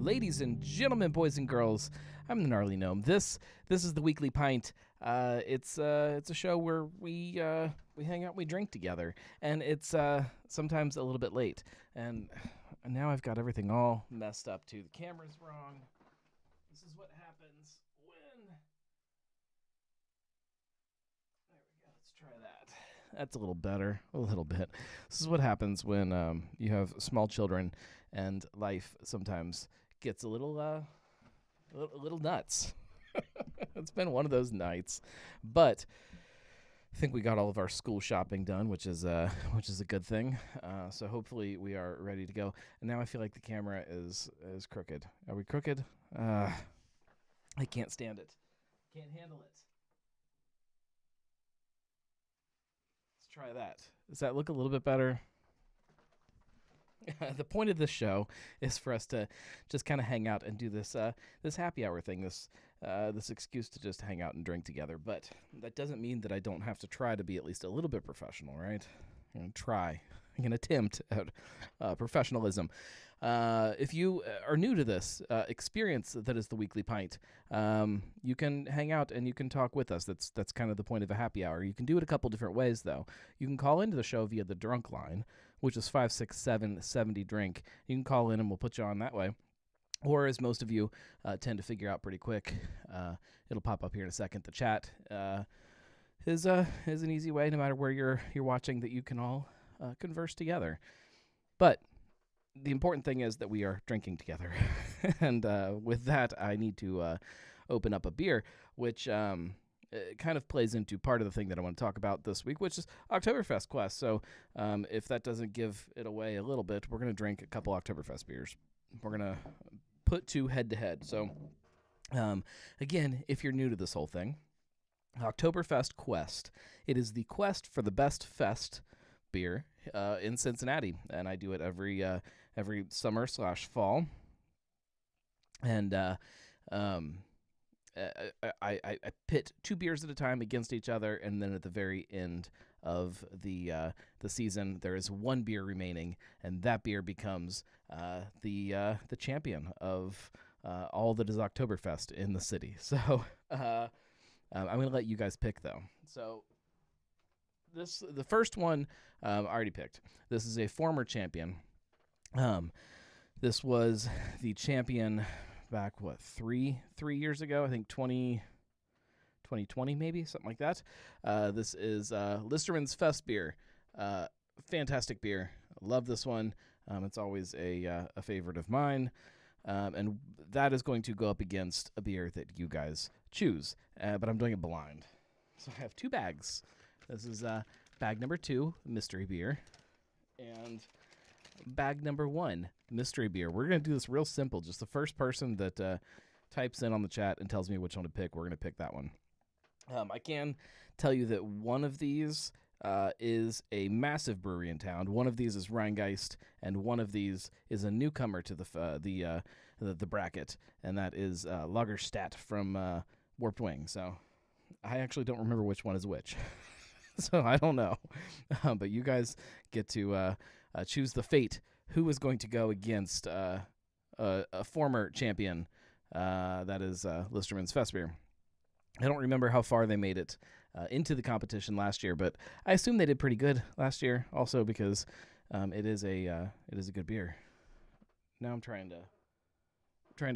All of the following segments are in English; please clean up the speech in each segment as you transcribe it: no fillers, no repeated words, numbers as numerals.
Ladies and gentlemen, boys and girls, I'm the Gnarly Gnome. This is the Weekly Pint. It's a show where we hang out, and we drink together, and it's sometimes a little bit late. And now I've got everything all messed up too. The camera's wrong. This is what happens when. There we go. Let's try that. That's a little better, a little bit. This is what happens when you have small children, and life sometimes gets a little nuts. It's been one of those nights, but I think we got all of our school shopping done, which is a good thing. So hopefully we are ready to go. And now I feel like the camera is crooked. Are we crooked? I can't stand it. Can't handle it. Let's try that. Does that look a little bit better? The point of this show is for us to just kind of hang out and do this happy hour thing, this excuse to just hang out and drink together. But that doesn't mean that I don't have to try to be at least a little bit professional, right? I'm going to try. I'm going to attempt at professionalism. If you are new to this experience that is the Weekly Pint, you can hang out and you can talk with us. That's kind of the point of a happy hour. You can do it a couple different ways, though. You can call into the show via the drunk line, which is 567-70-DRINK. You can call in and we'll put you on that way. Or, as most of you tend to figure out pretty quick, it'll pop up here in a second. The chat is an easy way, no matter where you're watching, that you can all converse together. But the important thing is that we are drinking together. And with that, I need to open up a beer, which kind of plays into part of the thing that I want to talk about this week, which is Oktoberfest Quest. So if that doesn't give it away a little bit, we're going to drink a couple Oktoberfest beers. We're going to put two head-to-head. So, again, if you're new to this whole thing, Oktoberfest Quest. It is the quest for the best fest beer in Cincinnati, and I do it every summer/fall. And I pit two beers at a time against each other, and then at the very end of the season, there is one beer remaining, and that beer becomes the champion of all that is Oktoberfest in the city. So I'm going to let you guys pick, though. So the first one I already picked. This is a former champion. This was the champion back, 3 years ago? I think 2020 maybe, something like that. This is Listermann's Fest beer. Fantastic beer. Love this one. It's always a favorite of mine. And that is going to go up against a beer that you guys choose. But I'm doing it blind. So I have two bags. This is bag number 2, mystery beer. And bag number 1, mystery beer. We're going to do this real simple. Just the first person that types in on the chat and tells me which one to pick, we're going to pick that one. I can tell you that one of these is a massive brewery in town. One of these is Rheingeist, and one of these is a newcomer to the bracket, and that is Lagerstadt from Warped Wing. So I actually don't remember which one is which. So I don't know. But you guys get to choose the fate. Who is going to go against a former champion? That is Listermann's Fest beer. I don't remember how far they made it into the competition last year, but I assume they did pretty good last year. Also because it is a good beer. Now I'm trying to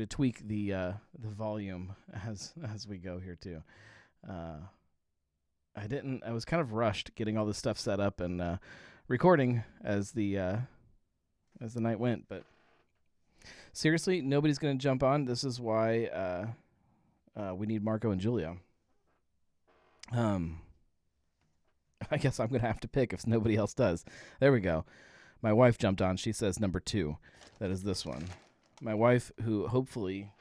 tweak the volume as we go here too. I was kind of rushed getting all this stuff set up and recording as the night went, but seriously, nobody's going to jump on. This is why we need Marco and Julia. I guess I'm going to have to pick if nobody else does. There we go. My wife jumped on. She says number 2. That is this one. My wife, who hopefully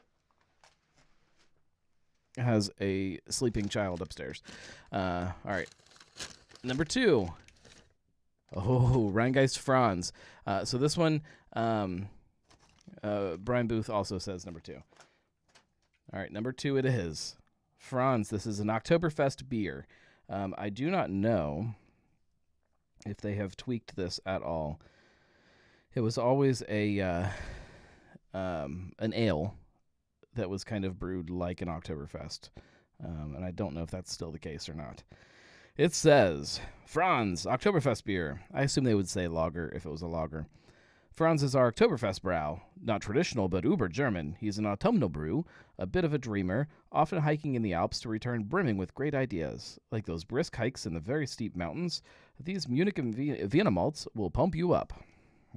has a sleeping child upstairs. All right. Number 2. Oh, Rheingeist Franz. So this one, Brian Booth also says number 2. All right, number 2 it is. Franz, this is an Oktoberfest beer. I do not know if they have tweaked this at all. It was always a an ale that was kind of brewed like an Oktoberfest. And I don't know if that's still the case or not. It says, Franz, Oktoberfest beer. I assume they would say lager if it was a lager. Franz is our Oktoberfest brow. Not traditional, but uber German. He's an autumnal brew, a bit of a dreamer, often hiking in the Alps to return brimming with great ideas. Like those brisk hikes in the very steep mountains, these Munich and Vienna malts will pump you up.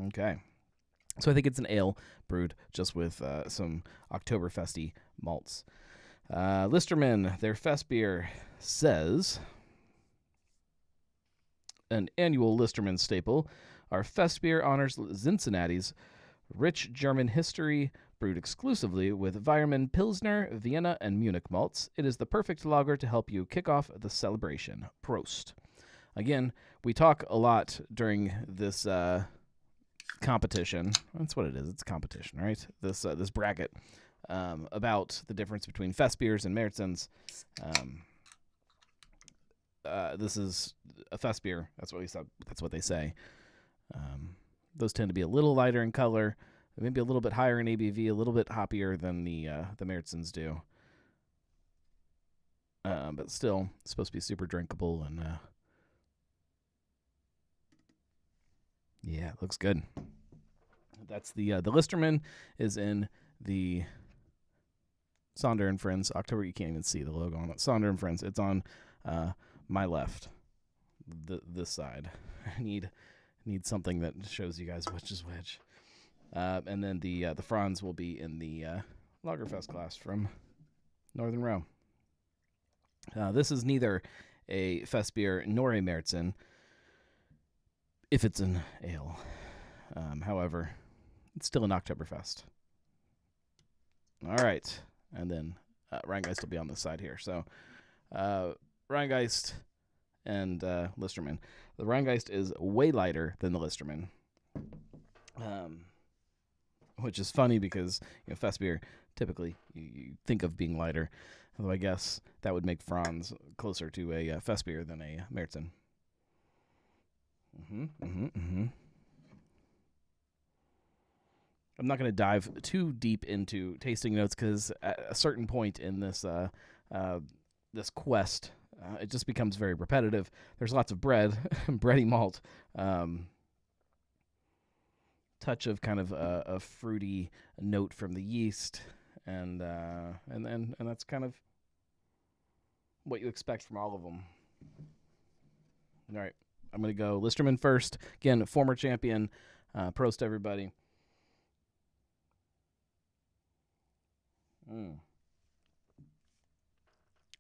Okay. So I think it's an ale brewed just with some Oktoberfesty malts. Listermann, their fest beer, says, an annual Listermann staple, our fest beer honors Cincinnati's rich German history, brewed exclusively with Weyermann Pilsner, Vienna, and Munich malts. It is the perfect lager to help you kick off the celebration. Prost. Again, we talk a lot during this competition. That's what it is. It's competition, right? This bracket about the difference between fest beers and Märzens. This is a fest beer. That's what they say. Those tend to be a little lighter in color, maybe a little bit higher in ABV, a little bit hoppier than the Märzens do. But still, it's supposed to be super drinkable, and yeah, it looks good. That's the Listermann is in the Sonder and Friends October. You can't even see the logo on it. Sonder and Friends. It's on my left, this side. I need something that shows you guys which is which. And then the Franz will be in the Lagerfest class from Northern Rome. This is neither a fest beer nor a Märzen, if it's an ale. However, it's still an Oktoberfest. All right. And then Rheingeist will be on this side here. So Rheingeist and Listermann. The Rheingeist is way lighter than the Listermann, which is funny because fest beer typically you think of being lighter. Although I guess that would make Franz closer to a fest beer than a Märzen. I'm not going to dive too deep into tasting notes because at a certain point in this this quest, it just becomes very repetitive. There's lots of bread, bready malt, touch of kind of a fruity note from the yeast, and that's kind of what you expect from all of them. All right, I'm going to go Listermann first. Again, former champion. Prost, everybody.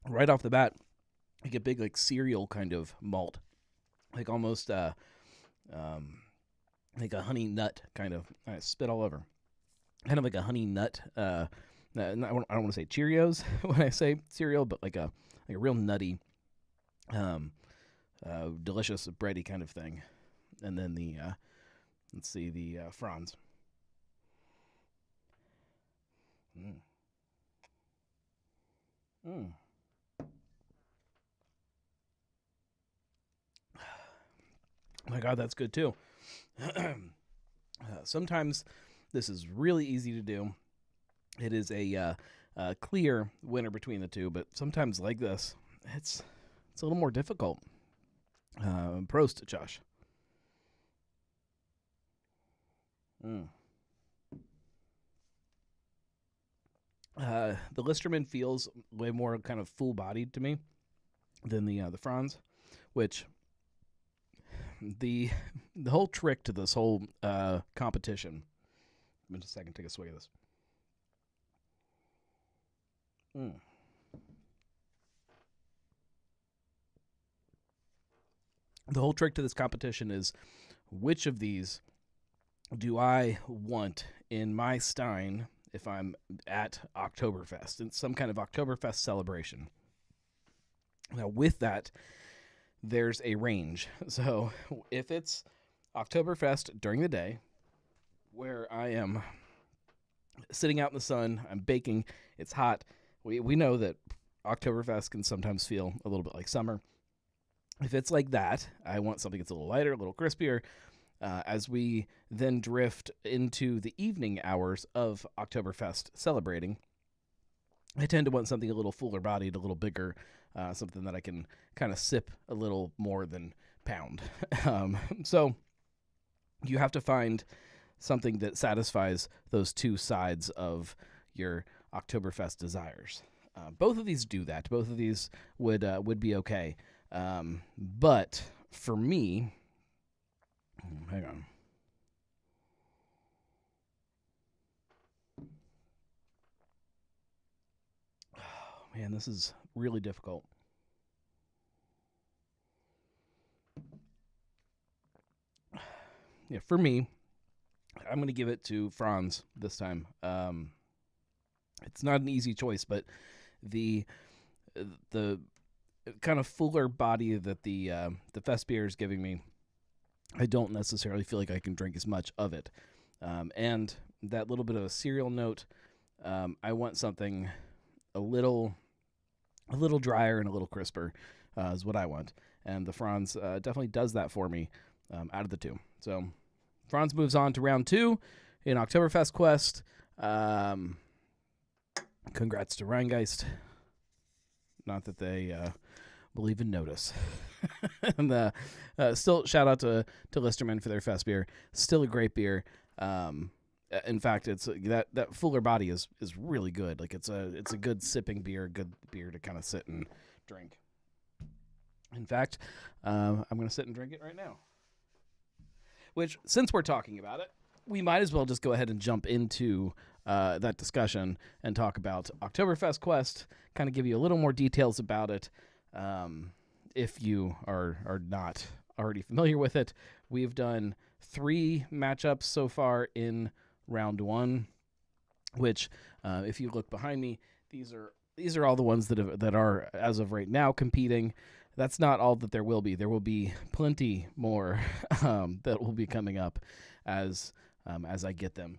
Right off the bat, you get big like cereal kind of malt, like almost like a honey nut kind of. I spit all over, kind of like a honey nut. I don't want to say Cheerios when I say cereal, but like a real nutty, delicious bready kind of thing. And then the let's see the Franz. My God, that's good too. Sometimes this is really easy to do. It is a clear winner between the two, but sometimes like this, it's a little more difficult. Prost, Josh. The Listermann feels way more kind of full-bodied to me than the Franz, which the whole trick to this whole competition. Give me just a second, take a swig of this. The whole trick to this competition is which of these do I want in my stein if I'm at Oktoberfest, in some kind of Oktoberfest celebration. Now, with that, there's a range. So if it's Oktoberfest during the day, where I am sitting out in the sun, I'm baking, it's hot, we know that Oktoberfest can sometimes feel a little bit like summer. If it's like that, I want something that's a little lighter, a little crispier. As we then drift into the evening hours of Oktoberfest celebrating, I tend to want something a little fuller bodied, a little bigger, something that I can kind of sip a little more than pound. So you have to find something that satisfies those two sides of your Oktoberfest desires. Both of these do that. Both of these would be okay. But for me, hang on. Oh, man, this is really difficult. Yeah, for me, I'm going to give it to Franz this time. It's not an easy choice, but the kind of fuller body that the Fest beer is giving me, I don't necessarily feel like I can drink as much of it. And that little bit of a cereal note, I want something a little drier and a little crisper is what I want. And the Franz definitely does that for me out of the two. So Franz moves on to round 2 in Oktoberfest Quest. Congrats to Rheingeist. Not that they will even notice. And still, shout out to Listermann for their Fest beer. Still a great beer. In fact, it's that fuller body is really good. Like it's a good sipping beer, good beer to kind of sit and drink. In fact, I'm going to sit and drink it right now. Which, since we're talking about it, we might as well just go ahead and jump into that discussion and talk about Oktoberfest Quest, kind of give you a little more details about it. If you are not already familiar with it, we've done 3 matchups so far in round 1, which, if you look behind me, these are all the ones that are as of right now competing. That's not all that there will be. There will be plenty more that will be coming up as I get them.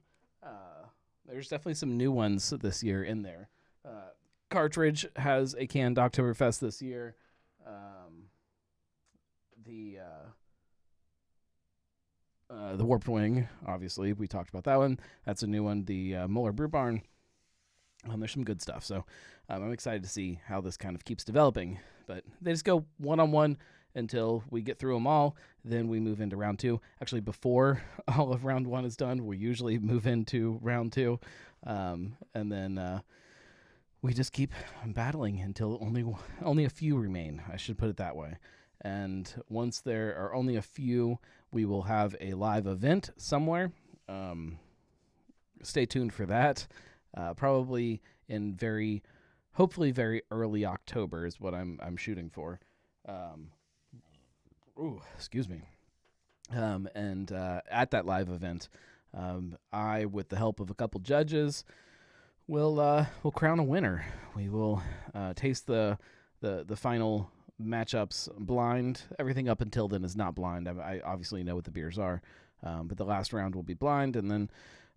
There's definitely some new ones this year in there. Cartridge has a canned Oktoberfest this year. The Warped Wing, obviously, we talked about that one. That's a new one. The Muller Brew Barn. There's some good stuff. So I'm excited to see how this kind of keeps developing. But they just go one-on-one until we get through them all. Then we move into round 2. Actually, before all of round 1 is done, we usually move into round 2. And then we just keep battling until only a few remain. I should put it that way. And once there are only a few, we will have a live event somewhere. Stay tuned for that. Probably in hopefully very early October is what I'm shooting for. Excuse me. And at that live event, I, with the help of a couple judges, will crown a winner. We will taste the final matchups blind. Everything up until then is not blind. I obviously know what the beers are, but the last round will be blind, and then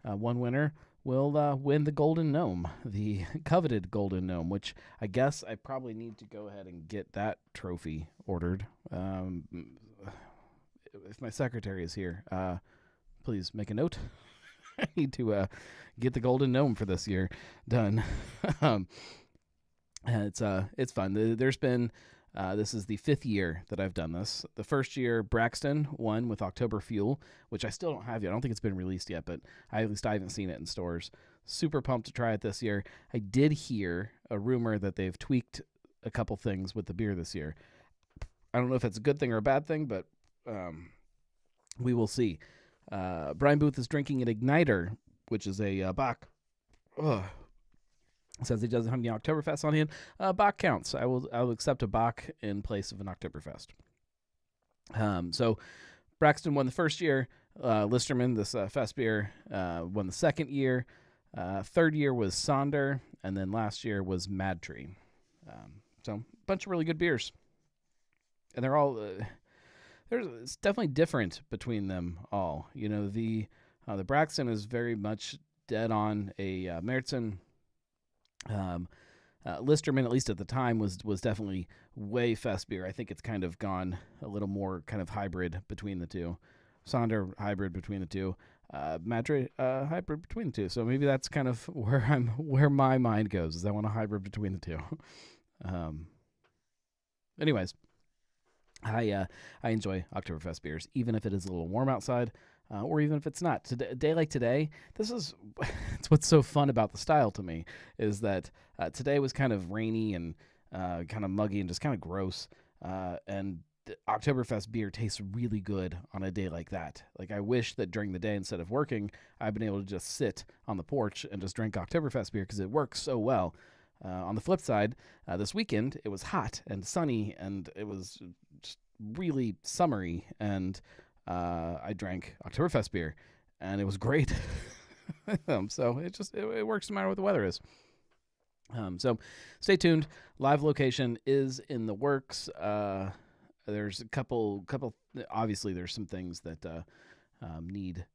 one winner will win the Golden Gnome, the coveted Golden Gnome, which I guess I probably need to go ahead and get that trophy ordered. If my secretary is here, please make a note. I need to get the Golden Gnome for this year done. And it's fun. There's been this is the 5th year that I've done this. The first year, Braxton won with October Fuel, which I still don't have yet. I don't think it's been released yet, but at least I haven't seen it in stores. Super pumped to try it this year. I did hear a rumor that they've tweaked a couple things with the beer this year. I don't know if it's a good thing or a bad thing, but we will see. Brian Booth is drinking an Igniter, which is a Bock. Says he doesn't have any Oktoberfest on him. Bock counts. I will accept a Bock in place of an Oktoberfest. So Braxton won the first year. Listermann, this Fest beer, won the second year. Third year was Sonder, and then last year was Mad Tree. So a bunch of really good beers, and they're all it's definitely different between them all. You know, the Braxton is very much dead on a Märzen. Listermann, at least at the time, was definitely way Fest beer. I think it's kind of gone a little more kind of hybrid between the two. Sonder hybrid between the two, Madrid hybrid between the two. So maybe that's kind of where my mind goes, is I want a hybrid between the two. Anyways, I enjoy Oktoberfest beers, even if it is a little warm outside, or even if it's not. Today, a day like today, this is it's what's so fun about the style to me, is that today was kind of rainy and kind of muggy and just kind of gross, and the Oktoberfest beer tastes really good on a day like that. Like, I wish that during the day, instead of working, I've been able to just sit on the porch and just drink Oktoberfest beer because it works so well. On the flip side, this weekend, it was hot and sunny, and it was just really summery, and I drank Oktoberfest beer, and it was great. So it works no matter what the weather is. So stay tuned. Live location is in the works. There's a couple. Obviously, there's some things that need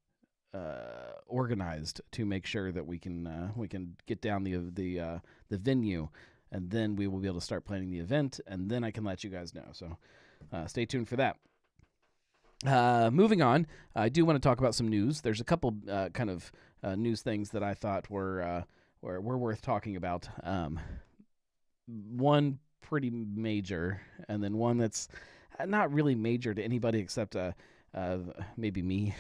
organized to make sure that we can get down the venue, and then we will be able to start planning the event, and then I can let you guys know. So stay tuned for that. Moving on, I do want to talk about some news. There's a couple kind of news things that I thought were worth talking about. One pretty major, and then one that's not really major to anybody except maybe me.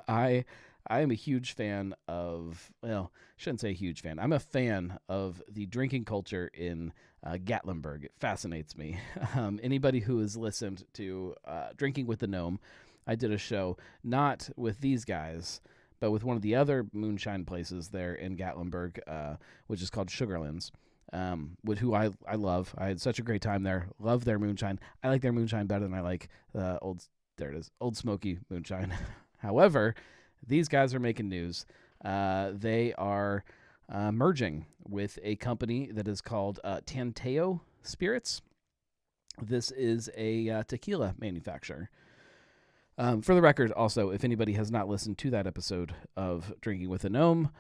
I am a huge fan of, well, shouldn't say huge fan. I'm a fan of the drinking culture in Gatlinburg. It fascinates me. Anybody who has listened to Drinking with the Gnome, I did a show not with these guys, but with one of the other moonshine places there in Gatlinburg, which is called Sugarlands. With who I love. I had such a great time there. Love their moonshine. I like their moonshine better than I like Old Smoky moonshine. However, these guys are making news. They are merging with a company that is called Tanteo Spirits. This is a tequila manufacturer. For the record, also, if anybody has not listened to that episode of Drinking with a Gnome,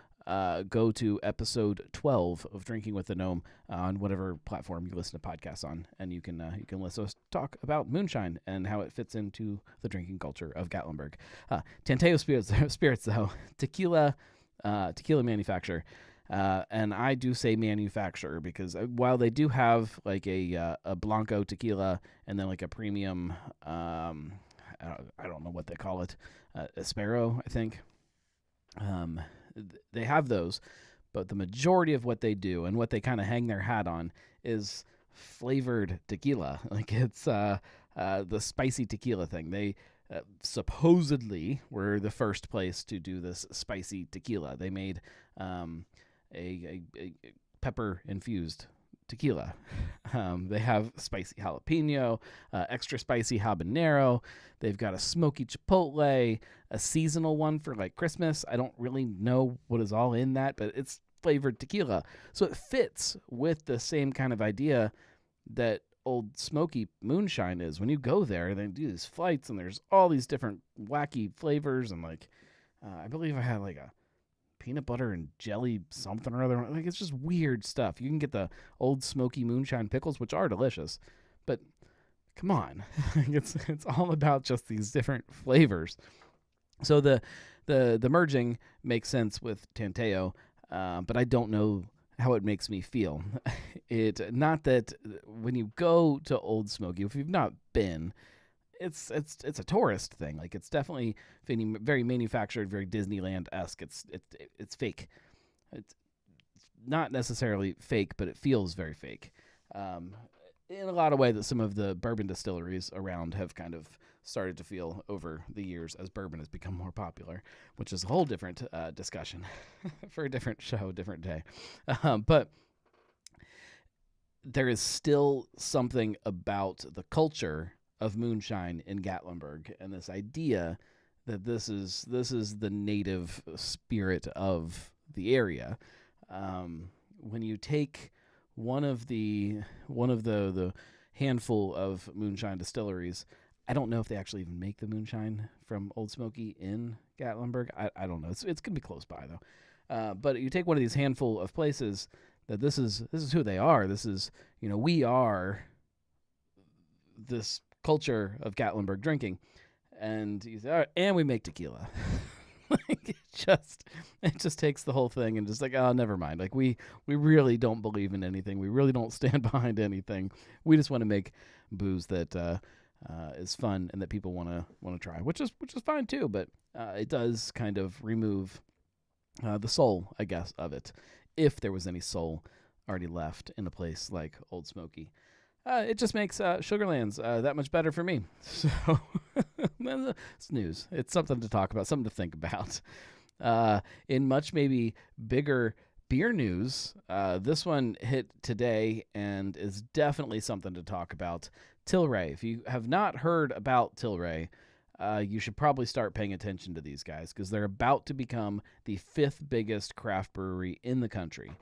go to episode 12 of Drinking with the Gnome on whatever platform you listen to podcasts on, and you can listen to us talk about moonshine and how it fits into the drinking culture of Gatlinburg. Tanteo Spirits, though, tequila manufacturer, and I do say manufacturer because while they do have like a Blanco tequila and then like a premium, I don't know what they call it, Aspero, I think. They have those, but the majority of what they do and what they kind of hang their hat on is flavored tequila. Like, it's the spicy tequila thing. They supposedly were the first place to do this spicy tequila. They made a pepper-infused tequila. They have spicy jalapeno, extra spicy habanero. They've got a smoky chipotle, a seasonal one for like Christmas. I don't really know what is all in that, but it's flavored tequila. So it fits with the same kind of idea that Old Smoky moonshine is. When you go there, they do these flights and there's all these different wacky flavors, and like I believe I had like a peanut butter and jelly something or other. Like, it's just weird stuff. You can get the Old Smoky moonshine pickles, which are delicious, but come on. it's all about just these different flavors. So the merging makes sense with Tanteo, but I don't know how it makes me feel. Not that when you go to Old Smoky, if you've not been, it's a tourist thing. Like, it's definitely very manufactured, very Disneyland-esque. It's fake. It's not necessarily fake, but it feels very fake. In a lot of ways that some of the bourbon distilleries around have kind of started to feel over the years as bourbon has become more popular, which is a whole different discussion for a different show, different day. But there is still something about the culture of moonshine in Gatlinburg, and this idea that this is the native spirit of the area. When you take one of the handful of moonshine distilleries, I don't know if they actually even make the moonshine from Old Smoky in Gatlinburg. I don't know. It's gonna be close by though. But you take one of these handful of places that this is who they are. This is, we are this culture of Gatlinburg drinking, and he said, all right, and we make tequila. Like it just takes the whole thing and just like, oh, never mind. Like we really don't believe in anything. We really don't stand behind anything. We just want to make booze that is fun and that people want to try, which is fine too. But it does kind of remove the soul, I guess, of it, if there was any soul already left in a place like Old Smoky. It just makes Sugarlands that much better for me. So it's news. It's something to talk about, something to think about. In much maybe bigger beer news, this one hit today and is definitely something to talk about. Tilray. If you have not heard about Tilray, you should probably start paying attention to these guys because they're about to become the 5th biggest craft brewery in the country.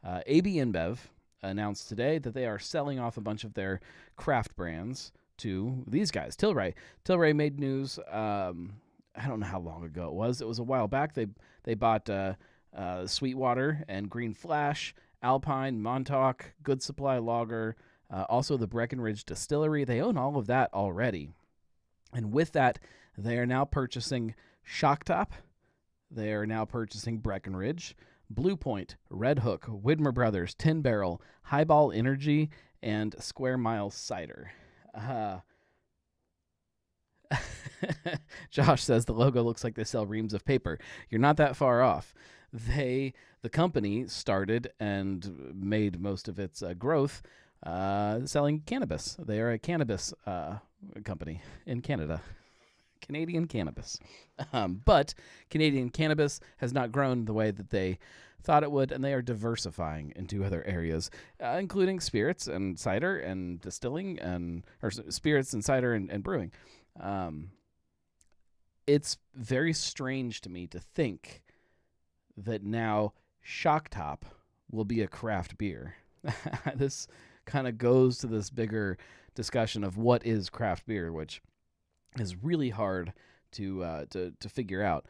ABInbev announced today that they are selling off a bunch of their craft brands to these guys, Tilray. Tilray made news, I don't know how long ago it was. It was a while back. They bought Sweetwater and Green Flash, Alpine, Montauk, Good Supply Lager, also the Breckenridge Distillery. They own all of that already. And with that, they are now purchasing Shock Top. They are now purchasing Breckenridge, Blue Point, Red Hook, Widmer Brothers, 10 Barrel, Highball Energy, and Square Mile Cider. Josh says the logo looks like they sell reams of paper. You're not that far off. The company started and made most of its growth selling cannabis. They are a cannabis company in Canada. Canadian cannabis. But Canadian cannabis has not grown the way that they thought it would, and they are diversifying into other areas, including spirits and cider and distilling, or spirits and cider and brewing. It's very strange to me to think that now Shock Top will be a craft beer. This kind of goes to this bigger discussion of what is craft beer, which is really hard to figure out.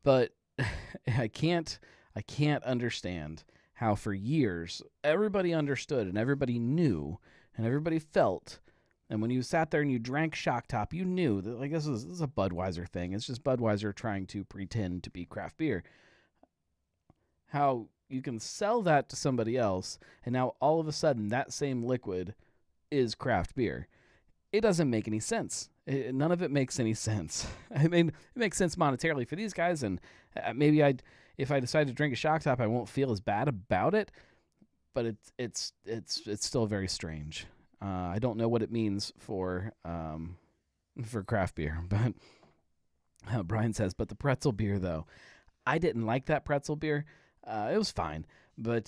But I can't understand how for years everybody understood and everybody knew and everybody felt, and when you sat there and you drank Shock Top, you knew that like this is a Budweiser thing. It's just Budweiser trying to pretend to be craft beer. How you can sell that to somebody else, and now all of a sudden that same liquid is craft beer. It doesn't make any sense. None of it makes any sense. I mean, it makes sense monetarily for these guys, and maybe if I decide to drink a Shock Top, I won't feel as bad about it. But it's still very strange. I don't know what it means for craft beer. But Brian says, but the pretzel beer though, I didn't like that pretzel beer. It was fine, but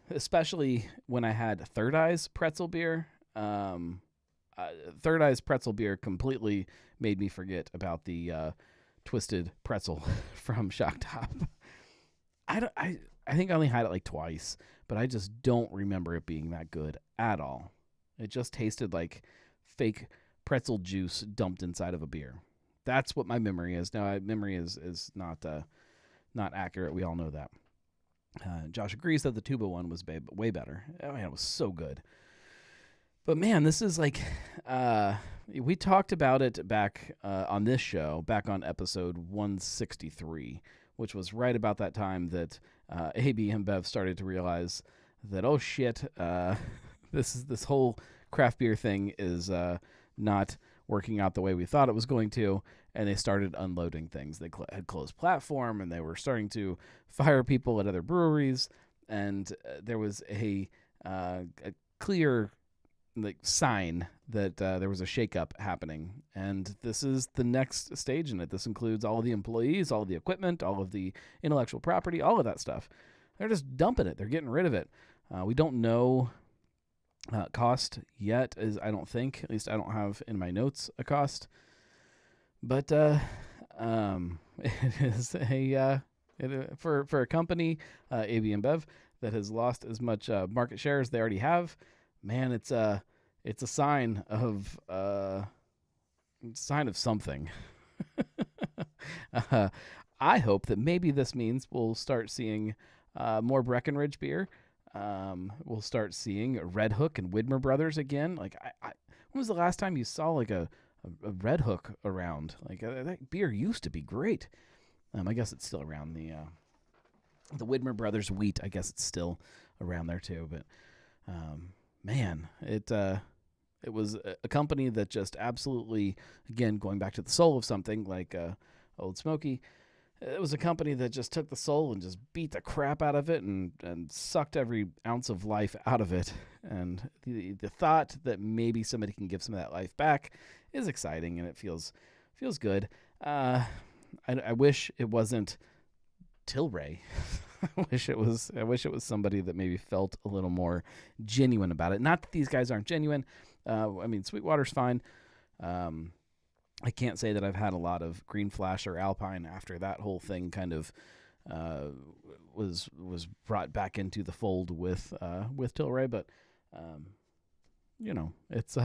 especially when I had Third Eye's pretzel beer. Third Eye's pretzel beer completely made me forget about the twisted pretzel from Shock Top. I think I only had it like twice, but I just don't remember it being that good at all. It just tasted like fake pretzel juice dumped inside of a beer. That's what my memory is. Now, memory is not accurate. We all know that. Josh agrees that the tuba one was way better. Oh, man, it was so good. But man, this is like, we talked about it back on this show, back on episode 163, which was right about that time that ABInbev started to realize that, oh shit, this whole craft beer thing is not working out the way we thought it was going to, and they started unloading things. They had closed platform, and they were starting to fire people at other breweries, and there was a clear sign that there was a shakeup happening, and this is the next stage in it. This includes all of the employees, all of the equipment, all of the intellectual property, all of that stuff. They're just dumping it. They're getting rid of it. We don't know cost yet, I don't think. At least I don't have in my notes a cost. But it is for a company, ABInbev, that has lost as much market share as they already have. Man, it's a sign of something. I hope that maybe this means we'll start seeing more Breckenridge beer. We'll start seeing Red Hook and Widmer Brothers again. Like, when was the last time you saw like a a Red Hook around. Like that beer used to be great. I guess it's still around. The Widmer Brothers Wheat, I guess it's still around there too. But man, it was a company that just absolutely, again, going back to the soul of something like Old Smoky. It was a company that just took the soul and just beat the crap out of it and sucked every ounce of life out of it. And the thought that maybe somebody can give some of that life back is exciting, and it feels good. I wish it wasn't Tilray. I wish it was somebody that maybe felt a little more genuine about it. Not that these guys aren't genuine. I mean, Sweetwater's fine. I can't say that I've had a lot of Green Flash or Alpine after that whole thing kind of was brought back into the fold with Tilray, but it's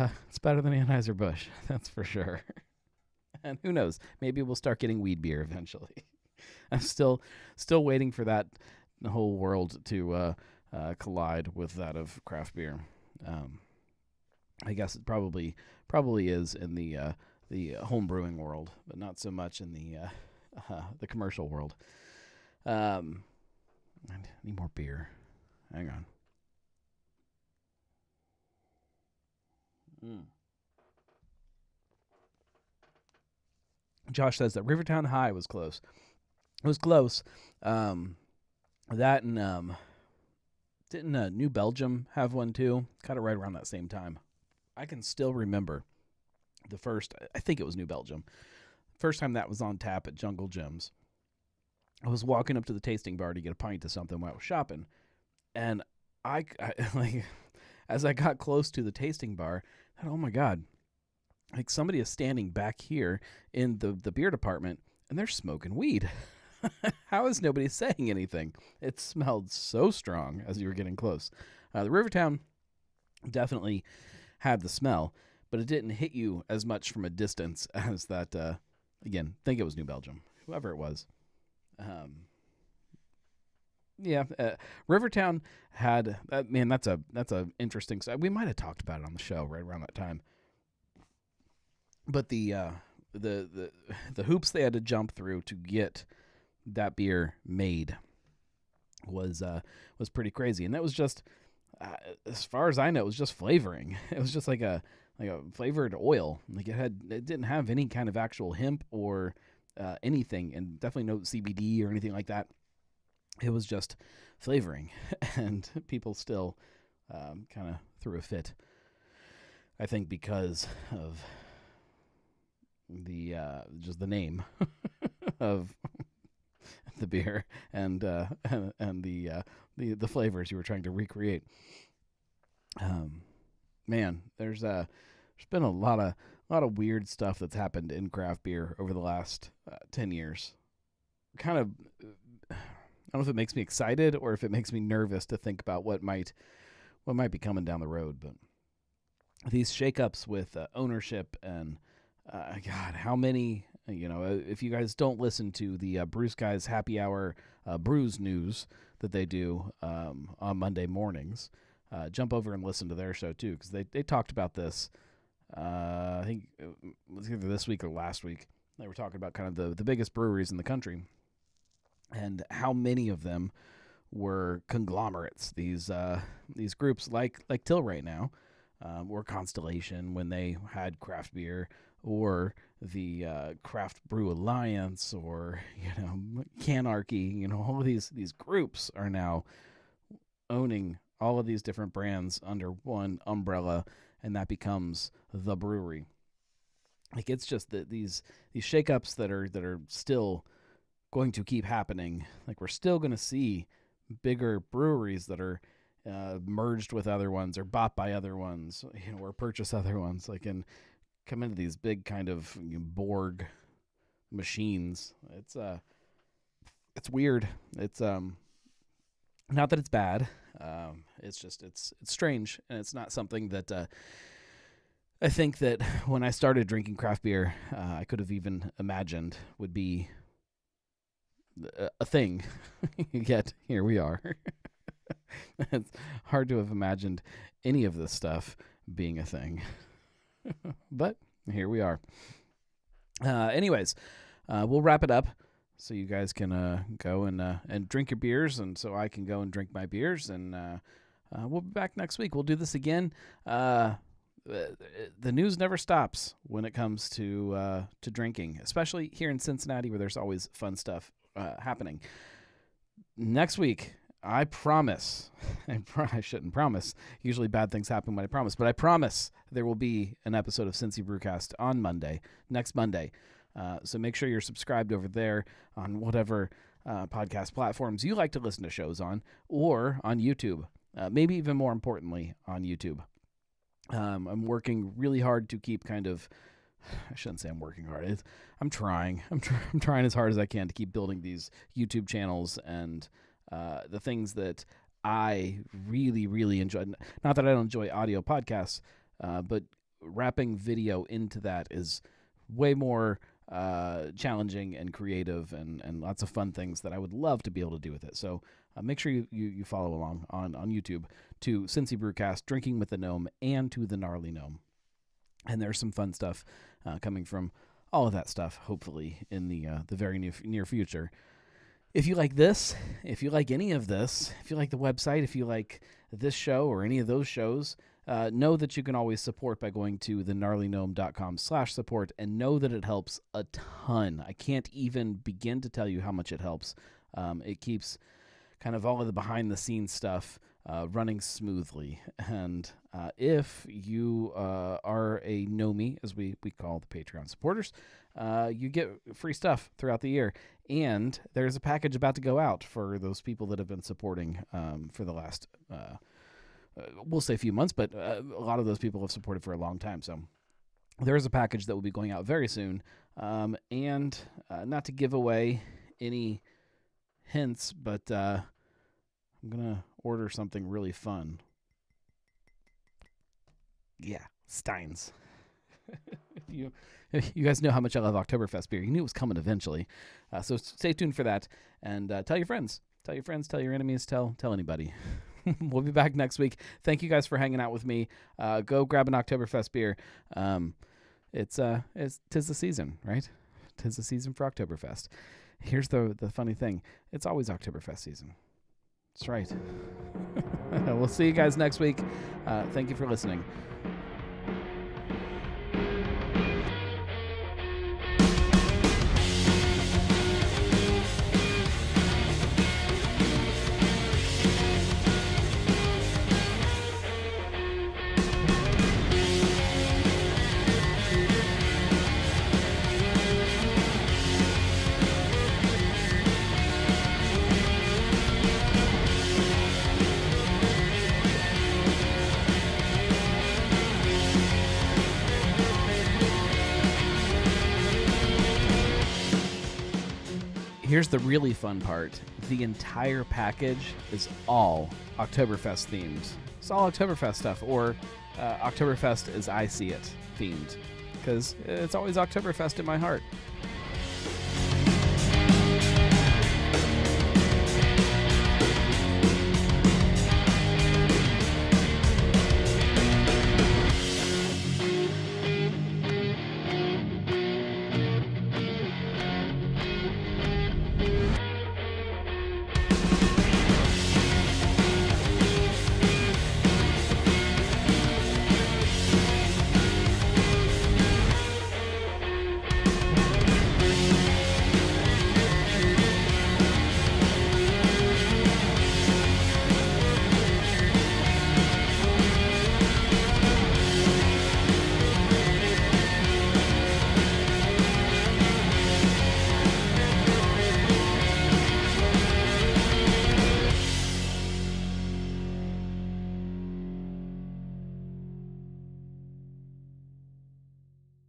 better than Anheuser-Busch, that's for sure. And who knows? Maybe we'll start getting weed beer eventually. I'm still waiting for that whole world to collide with that of craft beer. I guess it probably is in the home brewing world, but not so much in the commercial world. I need more beer. Hang on. Josh says that Rivertown High was close. It was close. That and didn't New Belgium have one too? Kind of right around that same time. I can still remember the first, I think it was New Belgium, first time that was on tap at Jungle Gyms. I was walking up to the tasting bar to get a pint of something while I was shopping, and I like, as I got close to the tasting bar, I thought, oh my God, like somebody is standing back here in the beer department, and they're smoking weed. How is nobody saying anything? It smelled so strong as you were getting close. The Rivertown definitely had the smell, but it didn't hit you as much from a distance as that, again, I think it was New Belgium, whoever it was. Rivertown had, man, that's a interesting side. We might have talked about it on the show right around that time. But the hoops they had to jump through to get that beer made was pretty crazy. And that was just, as far as I know, it was just flavoring. It was just like a flavored oil. Like it didn't have any kind of actual hemp or anything, and definitely no CBD or anything like that. It was just flavoring, and people still kind of threw a fit. I think because of the just the name of the beer and the flavors you were trying to recreate. Man, there's been a lot of weird stuff that's happened in craft beer over the last 10 years. Kind of, I don't know if it makes me excited or if it makes me nervous to think about what might be coming down the road. But these shakeups with ownership and God, how many? If you guys don't listen to the Brews Guys Happy Hour Brews News that they do on Monday mornings, jump over and listen to their show too, because they talked about this. I think it was either this week or last week. They were talking about kind of the biggest breweries in the country and how many of them were conglomerates. These groups like Tilray now, or Constellation when they had craft beer, or the Craft Brew Alliance, or Canarchy. All of these groups are now owning all of these different brands under one umbrella, and that becomes the brewery. Like, it's just that these shakeups that are still going to keep happening. Like, we're still going to see bigger breweries that are merged with other ones or bought by other ones, or purchase other ones. Like, and come into these big kind of Borg machines. It's weird. It's not that it's bad. It's just it's strange, and it's not something that I think that when I started drinking craft beer, I could have even imagined would be a thing. Yet here we are. It's hard to have imagined any of this stuff being a thing. But Here we are. Anyways, we'll wrap it up so you guys can go and drink your beers, and so I can go and drink my beers, and we'll be back next week. We'll do this again. The news never stops when it comes to drinking, especially here in Cincinnati, where there's always fun stuff happening. Next week, I promise, I shouldn't promise. Usually bad things happen when I promise, but I promise there will be an episode of Cincy Brewcast on Monday, next Monday. So make sure you're subscribed over there on whatever podcast platforms you like to listen to shows on, or on YouTube. Maybe even more importantly, on YouTube. I'm working really hard to keep I shouldn't say I'm working hard. I'm trying. I'm trying as hard as I can to keep building these YouTube channels and the things that I really, really enjoy. Not that I don't enjoy audio podcasts, but wrapping video into that is way more challenging and creative and lots of fun things that I would love to be able to do with it. So make sure you follow along on YouTube to Cincy Brewcast, Drinking with the Gnome, and to the Gnarly Gnome. And there's some fun stuff coming from all of that stuff, hopefully, in the very near future. If you like this, if you like any of this, if you like the website, if you like this show or any of those shows, know that you can always support by going to thegnarlygnome.com/support, and know that it helps a ton. I can't even begin to tell you how much it helps. It keeps kind of all of the behind-the-scenes stuff running smoothly. And if you are a Gnomie, as we call the Patreon supporters, you get free stuff throughout the year. And there's a package about to go out for those people that have been supporting for the last, we'll say a few months, but a lot of those people have supported for a long time. So there is a package that will be going out very soon. And not to give away any hints, but I'm going to order something really fun. Yeah, Steins. You guys know how much I love Oktoberfest beer. You knew it was coming eventually. So stay tuned for that. And tell your friends. Tell your friends, tell your enemies, tell anybody. We'll be back next week. Thank you guys for hanging out with me. Go grab an Oktoberfest beer. It's tis the season, right? Tis the season for Oktoberfest. Here's the funny thing. It's always Oktoberfest season. That's right. We'll see you guys next week. Thank you for listening. Here's the really fun part. The entire package is all Oktoberfest themed. It's all Oktoberfest stuff, or Oktoberfest as I see it themed, because it's always Oktoberfest in my heart.